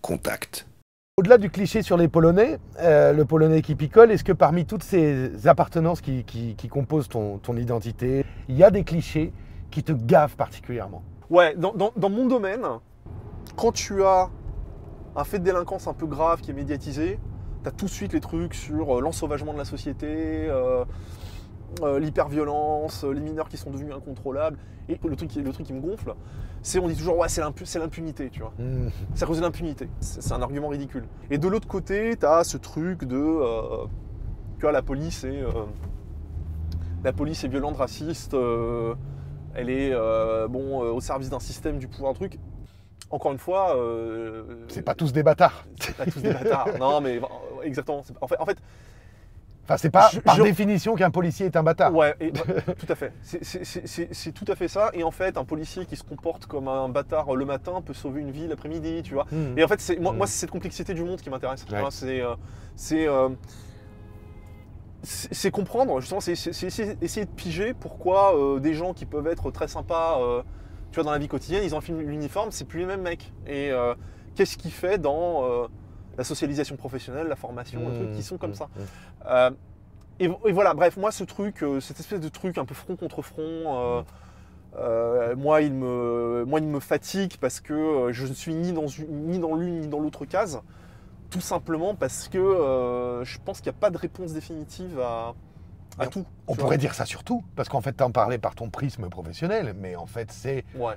Contact. Au-delà du cliché sur les Polonais, le Polonais qui picole, est-ce que parmi toutes ces appartenances qui composent ton identité, il y a des clichés qui te gavent particulièrement? Ouais, dans mon domaine, quand tu as un fait de délinquance un peu grave qui est médiatisé, tu as tout de suite les trucs sur l'ensauvagement de la société, l'hyperviolence, les mineurs qui sont devenus incontrôlables. Et le truc qui me gonfle, c'est on dit toujours ouais, c'est l'impunité, tu vois. C'est à cause de l'impunité. C'est un argument ridicule. Et de l'autre côté, tu as ce truc de tu vois, la police est violente, raciste, elle est au service d'un système du pouvoir, un truc. Encore une fois, c'est pas tous des bâtards. C'est pas tous des bâtards. Non, mais exactement. En fait, enfin, c'est pas par définition qu'un policier est un bâtard. Ouais, tout à fait. C'est tout à fait ça. Et en fait, un policier qui se comporte comme un bâtard le matin peut sauver une vie l'après-midi, tu vois. Et en fait, moi, c'est cette complexité du monde qui m'intéresse. Ouais. C'est comprendre, justement, c'est essayer de piger pourquoi des gens qui peuvent être très sympas, tu vois, dans la vie quotidienne, ils enfilent l'uniforme, c'est plus les mêmes mecs. Et qu'est-ce qui fait dans la socialisation professionnelle, la formation, des trucs qui sont comme ça. Et voilà, bref, moi ce truc, cette espèce de truc un peu front contre front, moi il me fatigue parce que je ne suis ni dans l'une ni dans l'autre case, tout simplement parce que je pense qu'il n'y a pas de réponse définitive à tout. On pourrait dire ça sur tout, parce qu'en fait tu en parlais par ton prisme professionnel, mais en fait c'est... Ouais.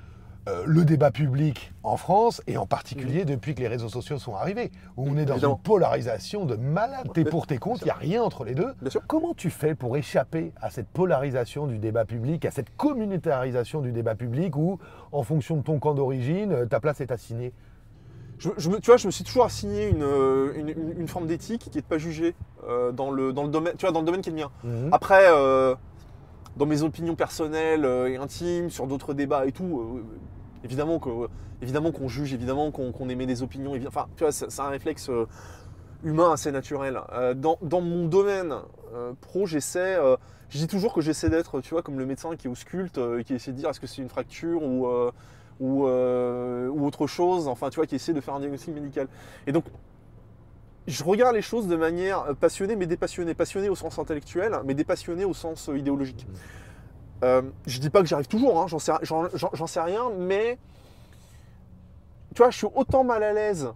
Le débat public en France, et en particulier depuis que les réseaux sociaux sont arrivés, où on est dans une polarisation de malade. T'es pour, t'es contre, il n'y a rien entre les deux. Comment tu fais pour échapper à cette polarisation du débat public, à cette communautarisation du débat public, où, en fonction de ton camp d'origine, ta place est assignée? Tu vois, je me suis toujours assigné une forme d'éthique qui est de ne pas juger dans le domaine, tu vois, dans le domaine qui est le mien. Après, dans mes opinions personnelles et intimes, sur d'autres débats et tout, évidemment qu'on juge, évidemment qu'on émet des opinions. Enfin, tu vois, c'est un réflexe humain assez naturel. Dans mon domaine pro, je dis toujours que j'essaie d'être, tu vois, comme le médecin qui ausculte, qui essaie de dire est-ce que c'est une fracture ou autre chose, enfin, tu vois, qui essaie de faire un diagnostic médical. Et donc, je regarde les choses de manière passionnée, mais dépassionnée. Passionnée au sens intellectuel, mais dépassionnée au sens idéologique. Je dis pas que j'y arrive toujours, hein, j'en sais rien, mais tu vois, je suis autant mal à l'aise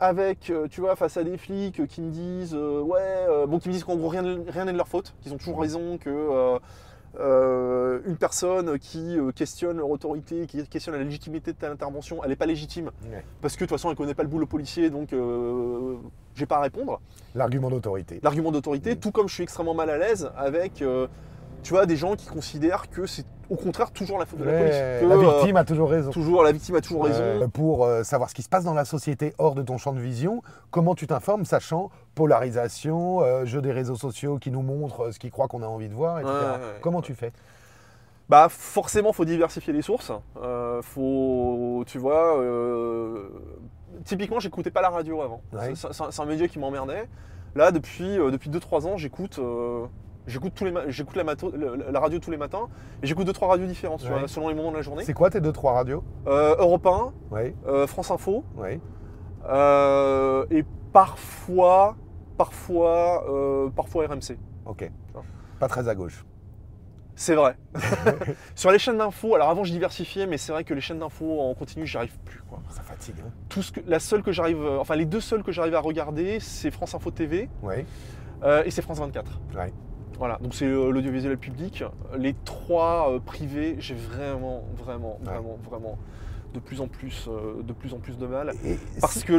avec, tu vois, face à des flics qui me disent, qui me disent qu'en gros rien n'est de leur faute, qu'ils ont toujours raison, que une personne qui questionne leur autorité, qui questionne la légitimité de telle intervention, elle n'est pas légitime. Parce que de toute façon, elle ne connaît pas le boulot policier, donc j'ai pas à répondre. L'argument d'autorité. L'argument d'autorité, tout comme je suis extrêmement mal à l'aise avec tu vois, des gens qui considèrent que c'est au contraire toujours la faute de la police. Que, la victime a toujours raison. La victime a toujours raison. Pour savoir ce qui se passe dans la société hors de ton champ de vision, comment tu t'informes, sachant polarisation, jeu des réseaux sociaux qui nous montrent ce qu'ils croient qu'on a envie de voir, etc. Comment tu fais? Bah forcément, faut diversifier les sources. Tu vois, typiquement, j'écoutais pas la radio avant. C'est un média qui m'emmerdait. Là, depuis 2-3 ans, j'écoute la radio tous les matins et j'écoute 2-3 radios différentes selon les moments de la journée. C'est quoi tes 2-3 radios? Europe 1, France Info, et parfois RMC. Ok. Pas très à gauche. C'est vrai. Sur les chaînes d'infos, alors avant je diversifiais, mais c'est vrai que les chaînes d'infos en continu, j'y arrive plus, quoi. Ça fatigue. Hein. Les deux seules que j'arrive à regarder, c'est France Info TV et c'est France 24. Voilà, donc c'est l'audiovisuel public. Les 3 privés, j'ai vraiment de plus en plus de mal. Parce que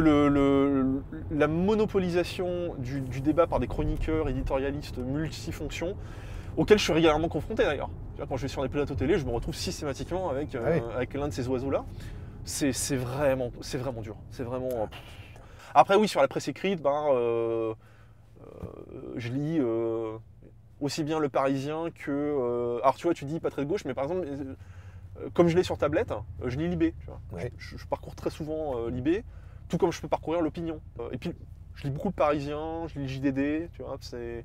la monopolisation du débat par des chroniqueurs, éditorialistes multifonctions, auxquels je suis régulièrement confronté d'ailleurs. Quand je vais sur des plateaux télé, je me retrouve systématiquement avec l'un de ces oiseaux-là. C'est vraiment dur. C'est vraiment... Après oui, sur la presse écrite, je lis aussi bien Le Parisien que... alors tu vois, tu dis pas très de gauche, mais par exemple, comme je l'ai sur tablette, je lis Libé. Tu vois. Je parcours très souvent Libé, tout comme je peux parcourir l'Opinion. Et puis, je lis beaucoup Le Parisien, je lis JDD, tu vois, c'est...